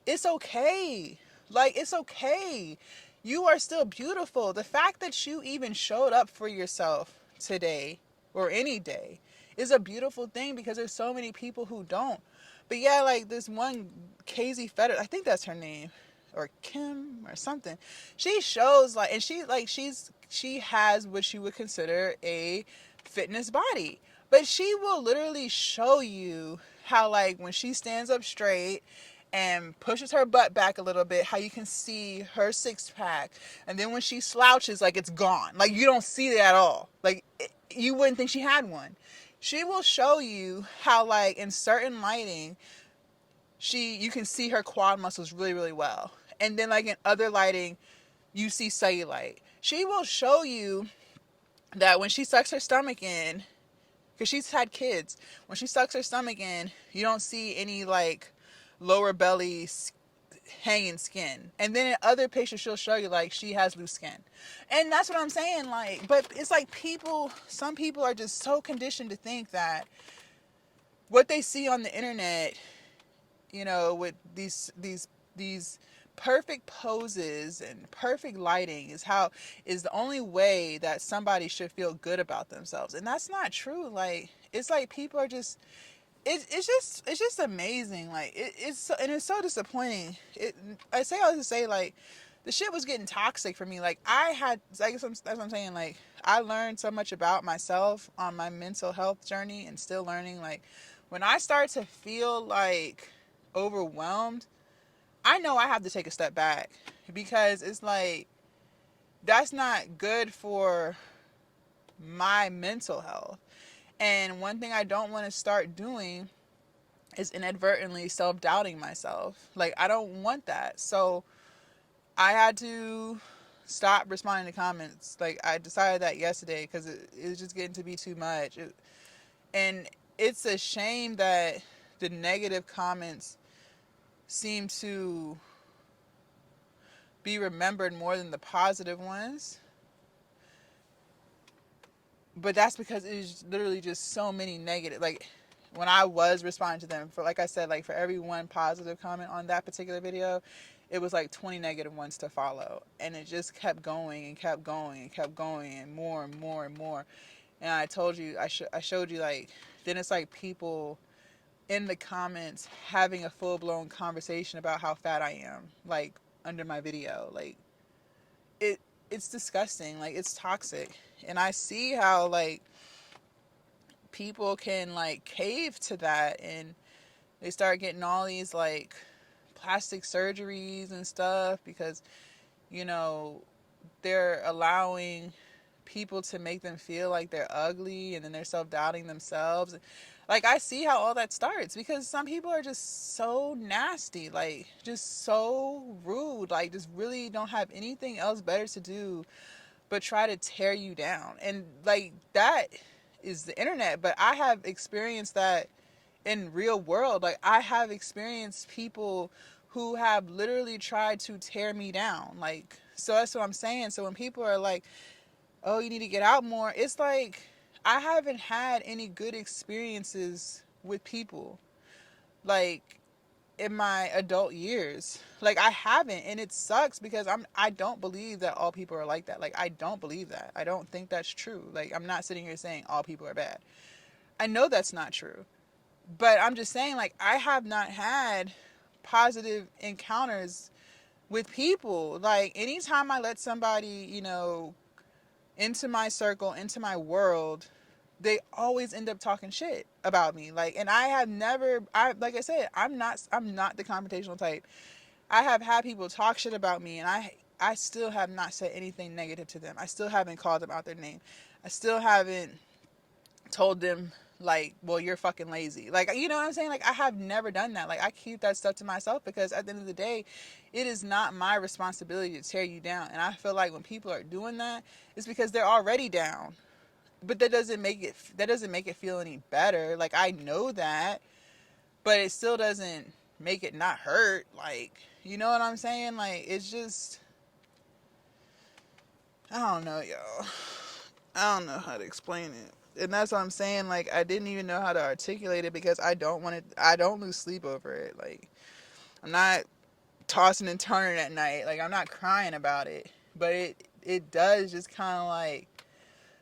it's okay. Like, it's okay. You are still beautiful. The fact that you even showed up for yourself today or any day is a beautiful thing, because there's so many people who don't. But yeah, like this one Casey Fetter, I think that's her name, or Kim or something. She shows like, and she has what you would consider a fitness body, but she will literally show you how, like, when she stands up straight and pushes her butt back a little bit, how you can see her six pack, and then when she slouches, like, it's gone. Like, you don't see it at all. Like, you wouldn't think she had one. She will show you how, like, in certain lighting, you can see her quad muscles really, really well. And then, like, in other lighting, you see cellulite. She will show you that when she sucks her stomach in, because she's had kids, when she sucks her stomach in, you don't see any, like, lower belly hanging skin. And then in other pictures, she'll show you, like, she has loose skin. And that's what I'm saying. Like, but it's like some people are just so conditioned to think that what they see on the internet, with these perfect poses and perfect lighting is the only way that somebody should feel good about themselves. And that's not true. Like, it's like people are just, it's just amazing. Like, it's so disappointing. I say all this to say, like, the shit was getting toxic for me. Like, that's what I'm saying. Like, I learned so much about myself on my mental health journey, and still learning. Like, when I start to feel like overwhelmed, I know I have to take a step back, because it's like, that's not good for my mental health. And one thing I don't want to start doing is inadvertently self-doubting myself. Like, I don't want that. So I had to stop responding to comments. Like, I decided that yesterday, because it was just getting to be too much. And it's a shame that the negative comments seem to be remembered more than the positive ones. But that's because it is literally just so many negative. Like, when I was responding to them, for, like I said, like, for every one positive comment on that particular video, it was like 20 negative ones to follow. And it just kept going and kept going and kept going, and more and more and more. And I told you, I showed you, like, then it's like people in the comments having a full-blown conversation about how fat I am, like, under my video. Like, it's disgusting. Like, it's toxic. And I see how, like, people can, like, cave to that, and they start getting all these, like, plastic surgeries and stuff, because, they're allowing people to make them feel like they're ugly, and then they're self-doubting themselves. Like, I see how all that starts, because some people are just so nasty, like, just so rude, like, just really don't have anything else better to do but try to tear you down. And, like, that is the internet. But I have experienced that in real world. Like, I have experienced people who have literally tried to tear me down. Like, so that's what I'm saying. So when people are like, oh, you need to get out more, it's like, I haven't had any good experiences with people, like, in my adult years. Like, I haven't, and it sucks, because I don't believe that all people are like that. Like, I don't believe that. I don't think that's true. Like, I'm not sitting here saying all people are bad. I know that's not true. But I'm just saying, like, I have not had positive encounters with people. Like, anytime I let somebody, into my circle, into my world, they always end up talking shit about me. Like, and I have never, like I said, I'm not the confrontational type. I have had people talk shit about me, and I still have not said anything negative to them. I still haven't called them out their name. I still haven't told them, like, well, you're fucking lazy. Like, you know what I'm saying? Like, I have never done that. Like, I keep that stuff to myself, because at the end of the day, it is not my responsibility to tear you down. And I feel like when people are doing that, it's because they're already down. But that doesn't make it feel any better. Like, I know that, but it still doesn't make it not hurt. Like, you know what I'm saying? Like, it's just, I don't know, y'all. I don't know how to explain it. and that's what I'm saying. Like, I didn't even know how to articulate it because I don't want it. I don't lose sleep over it. Like, I'm not tossing and turning at night. Like, I'm not crying about it, but it does just kind of like,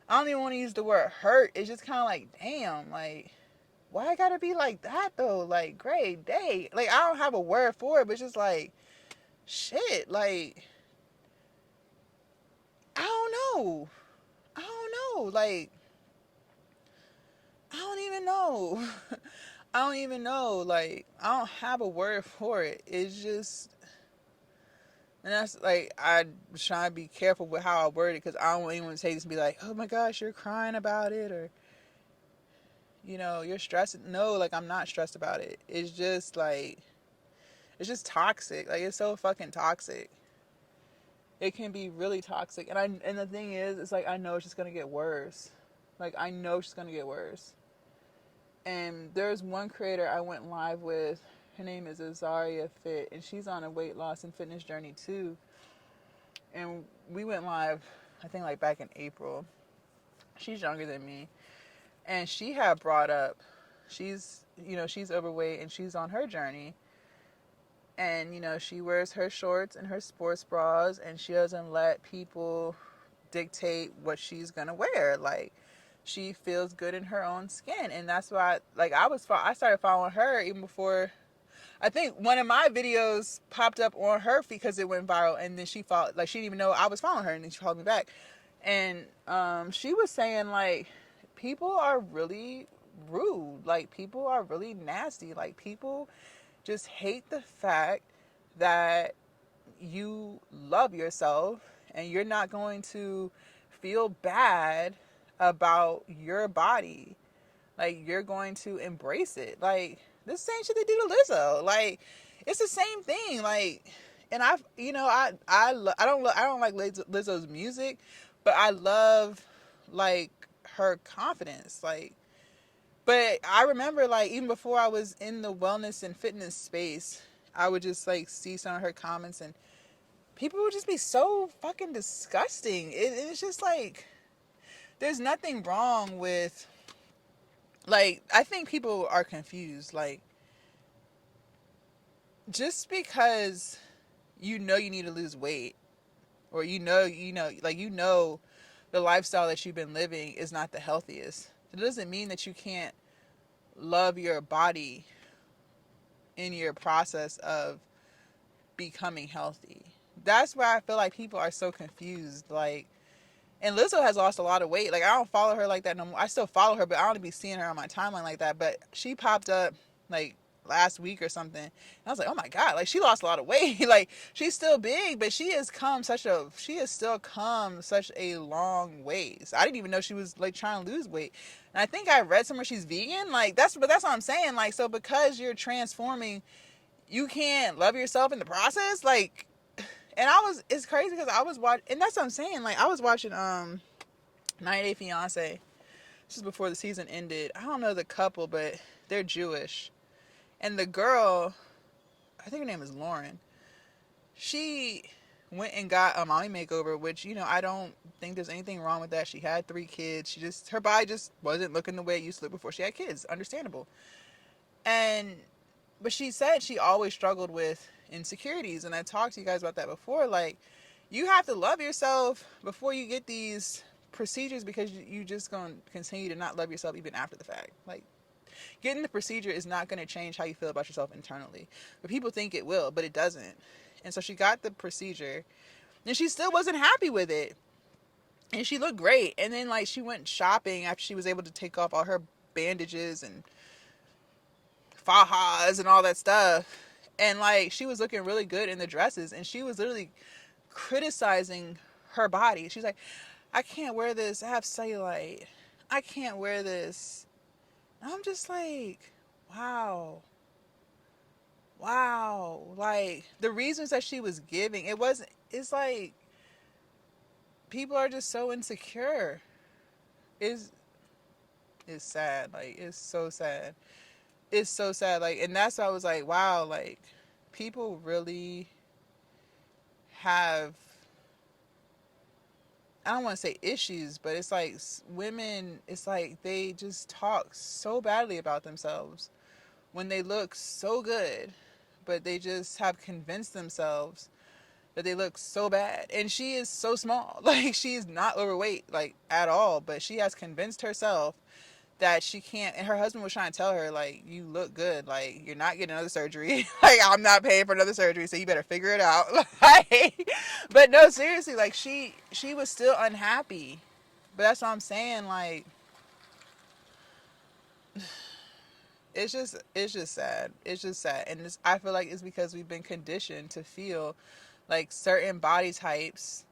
I don't even want to use the word hurt. It's just kind of like, damn, like, why I gotta be like that though? Like, great day. Like, I don't have a word for it, but it's just like, shit. Like, I don't know. I don't know. Like, I don't even know. I don't even know. Like, I don't have a word for it. It's just, and that's like, I was trying to be careful with how I word it because I don't want anyone to say this and be like, oh my gosh, you're crying about it, or, you know, you're stressed. No, like, I'm not stressed about it. It's just like, it's just toxic. Like, it's so fucking toxic. It can be really toxic. And the thing is, it's like, I know it's just gonna get worse. Like, I know it's just gonna get worse. And there's one creator I went live with. Her name is Azaria Fit, and she's on a weight loss and fitness journey too. And we went live, I think, like back in April. She's younger than me, and she had brought up, she's overweight and she's on her journey. And she wears her shorts and her sports bras, and she doesn't let people dictate what she's gonna wear. Like, she feels good in her own skin, and that's why, like, I started following her even before. I think one of my videos popped up on her feed because it went viral, and then she followed. Like, she didn't even know I was following her, and then she followed me back, and she was saying, like, people are really rude. Like, people are really nasty. Like, people just hate the fact that you love yourself and you're not going to feel bad about your body. Like, you're going to embrace it. Like, the same shit they do to Lizzo. Like, it's the same thing. Like, and I don't like Lizzo's music, but I love, like, her confidence. Like, but I remember, like, even before I was in the wellness and fitness space, I would just, like, see some of her comments, and people would just be so fucking disgusting. It's just like, there's nothing wrong with, like, I think people are confused. Like, just because you need to lose weight, or the lifestyle that you've been living is not the healthiest, it doesn't mean that you can't love your body in your process of becoming healthy. That's where I feel like people are so confused. Like, and Lizzo has lost a lot of weight. Like, I don't follow her like that no more. I still follow her, but I don't be seeing her on my timeline like that. But she popped up, like, last week or something, and I was like, oh my god, like, she lost a lot of weight. Like, she's still big, but she has still come such a long ways. I didn't even know she was, like, trying to lose weight. And I think I read somewhere she's vegan. Like, that's what I'm saying. Like, so because you're transforming, you can't love yourself in the process. Like, and it's crazy because I was watching, and that's what I'm saying. Like, I was watching 90 Day Fiance. This is before the season ended. I don't know the couple, but they're Jewish. And the girl, I think her name is Lauren, she went and got a mommy makeover, which, I don't think there's anything wrong with that. She had 3 kids. Her body just wasn't looking the way it used to look before she had kids. Understandable. But she said she always struggled with insecurities. And I talked to you guys about that before. Like, you have to love yourself before you get these procedures, because you just going to continue to not love yourself even after the fact. Like, getting the procedure is not going to change how you feel about yourself internally. But people think it will, but it doesn't. And so she got the procedure, and she still wasn't happy with it. And she looked great. And then, like, she went shopping after she was able to take off all her bandages and fajas and all that stuff. And, like, she was looking really good in the dresses, and she was literally criticizing her body. She's like, I can't wear this. I have cellulite. I can't wear this. And I'm just like, wow. Like, the reasons that she was giving, it's like, people are just so insecure. It's sad. Like, it's so sad. It's so sad. Like, and that's why I was like, wow, like, people really have, I don't want to say issues, but it's like women, it's like they just talk so badly about themselves when they look so good, but they just have convinced themselves that they look so bad. And she is so small. Like, she's not overweight, like, at all, but she has convinced herself that she can't. And her husband was trying to tell her, like, you look good, like, you're not getting another surgery. Like, I'm not paying for another surgery, so you better figure it out. Like, but no, seriously, like, she was still unhappy. But that's what I'm saying, like, it's just sad. It's just sad. And I feel like it's because we've been conditioned to feel like certain body types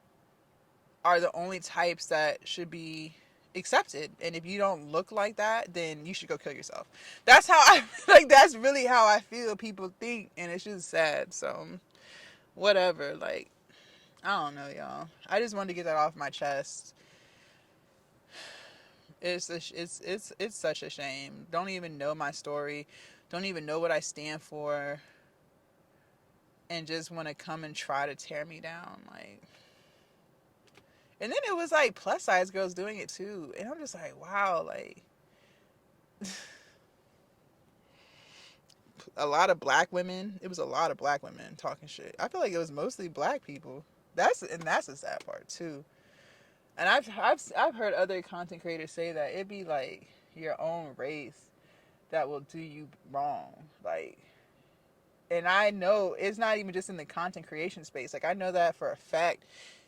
are the only types that should be accepted. And if you don't look like that, then you should go kill yourself. That's how I like, that's really how I feel people think, and it's just sad. So whatever, like, I don't know, y'all. I just wanted to get that off my chest. It's such a shame. Don't even know my story. Don't even know what I stand for, and just want to come and try to tear me down, like. And then it was like plus size girls doing it too. And I'm just like, wow, like a lot of black women. It was a lot of black women talking shit. I feel like it was mostly black people. That's the sad part too. And I've heard other content creators say that it'd be like your own race that will do you wrong. Like, and I know it's not even just in the content creation space. Like, I know that for a fact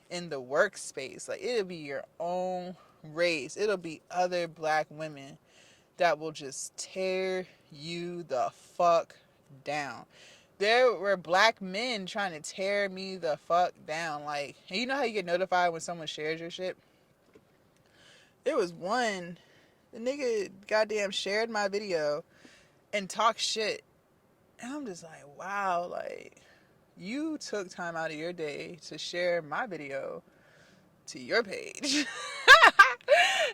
in the workspace. Like, it'll be your own race. It'll be other black women that will just tear you the fuck down. There were black men trying to tear me the fuck down. Like, and you know how you get notified when someone shares your shit? There was one, the nigga goddamn shared my video and talked shit. And I'm just like, wow, like, you took time out of your day to share my video to your page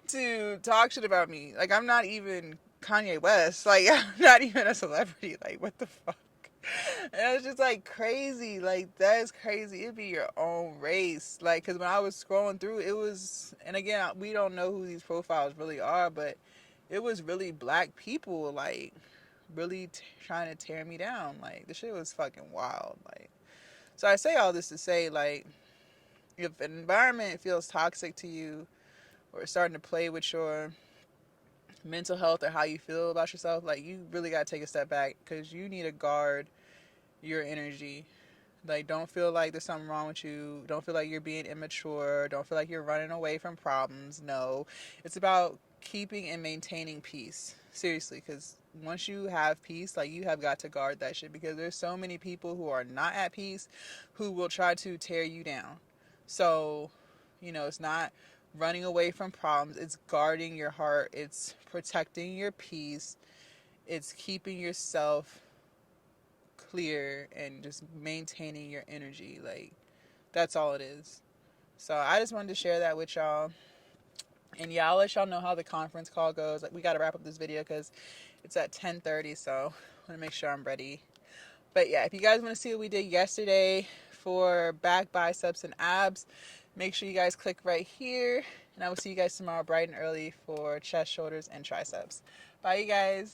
to talk shit about me. Like, I'm not even Kanye West. Like, I'm not even a celebrity. Like, what the fuck? And it's just like crazy. Like, that is crazy. It'd be your own race. Like, because when I was scrolling through, it was, and again, we don't know who these profiles really are, but it was really black people, like, really trying to tear me down. Like, the shit was fucking wild. Like, so I say all this to say, like, if an environment feels toxic to you or starting to play with your mental health or how you feel about yourself, like, you really got to take a step back, because you need to guard your energy. Like, don't feel like there's something wrong with you. Don't feel like you're being immature. Don't feel like you're running away from problems. No, it's about keeping and maintaining peace. Seriously, because once you have peace, like, you have got to guard that shit, because there's so many people who are not at peace who will try to tear you down. So, it's not running away from problems. It's guarding your heart. It's protecting your peace. It's keeping yourself clear and just maintaining your energy. Like, that's all it is. So I just wanted to share that with y'all. And yeah, I'll let y'all know how the conference call goes. Like, we got to wrap up this video because it's at 10:30, so I want to make sure I'm ready. But yeah, if you guys want to see what we did yesterday for back, biceps, and abs, make sure you guys click right here. And I will see you guys tomorrow bright and early for chest, shoulders, and triceps. Bye, you guys.